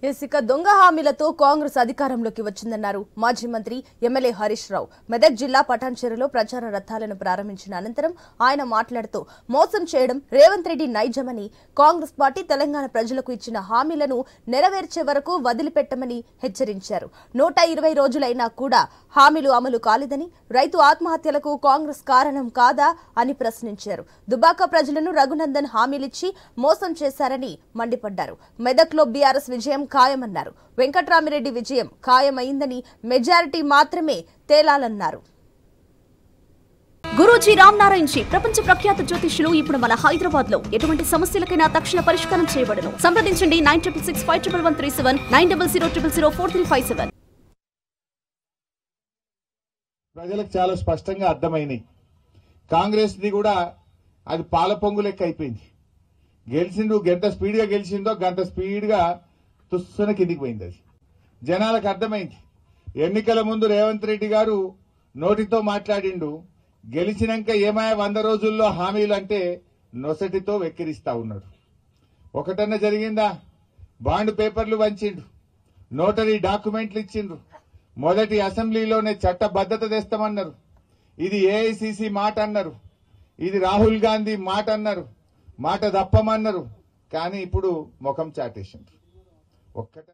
ఇసుక దొంగ హామీలతో కాంగ్రెస్ అధికారంలోకి వచ్చిందన్నారు మాజీ మంత్రి ఎమ్మెల్యే హరీష్ రావు. మెదక్ జిల్లా పటాన్చెరులో ప్రచార రథాలను ప్రారంభించిన అనంతరం ఆయన మాట్లాడుతూ మోసం చేయడం రేవంత్ రెడ్డి నైజమని, కాంగ్రెస్ పార్టీ తెలంగాణ ప్రజలకు ఇచ్చిన హామీలను నెరవేర్చే వరకు వదిలిపెట్టమని హెచ్చరించారు. 120 రోజులైనా కూడా హామీలు అమలు కాలేదని, రైతు ఆత్మహత్యలకు కాంగ్రెస్ కారణం కాదా అని ప్రశ్నించారు. దుబాక ప్రజలను రఘునందన్ హామీలిచ్చి మోసం చేశారని మండిపడ్డారు. మెదక్లో బీఆర్ఎస్ విజయం ఖాయమన్నారు. వెంకట్రామిరెడ్డి విజయం ఖాయమైందని, మెజారిటీ మాత్రమే తేలాలన్నారు. గురూజీ రామ్ నారాయణ్ జీ ప్రపంచ ప్రఖ్యాత జ్యోతిష్యులు ఇప్పుడు మన హైదరాబాద్ లో ఎటువంటి సమస్యలకైనా తక్షణ పరిష్కారం చేయబడును. సంప్రదించండి 96651137 9000004357. ప్రజలకు చాలా స్పష్టంగా అర్థమైనాయి. కాంగ్రెస్ ది కూడా అది పాల పొంగు లెక్క అయిపోయింది. గెలిచిండు, గంట స్పీడ్ గా గెలిచిందో గంట స్పీడ్ గా తుస్సున కిందికి పోయింది. అది జనాలకు అర్థమైంది. ఎన్నికల ముందు రేవంత్ రెడ్డి గారు నోటితో మాట్లాడిండు, గెలిచినాక ఏమాయ 100 రోజుల్లో హామీలు అంటే నొసటితో వెక్కిరిస్తా ఉన్నాడు. ఒకటన్నా జరిగిందా? బాండ్ పేపర్లు వంచిండు, నోటరీ డాక్యుమెంట్లు ఇచ్చిండ్రు, మొదటి అసెంబ్లీలోనే చట్టబద్ధత తెస్తామన్నారు. ఇది ఏఐసిసి మాట అన్నారు, ఇది రాహుల్ గాంధీ మాట అన్నారు, మాట తప్పమన్నారు. కానీ ఇప్పుడు ముఖం చాటేసిండ్రు. ఒక్కట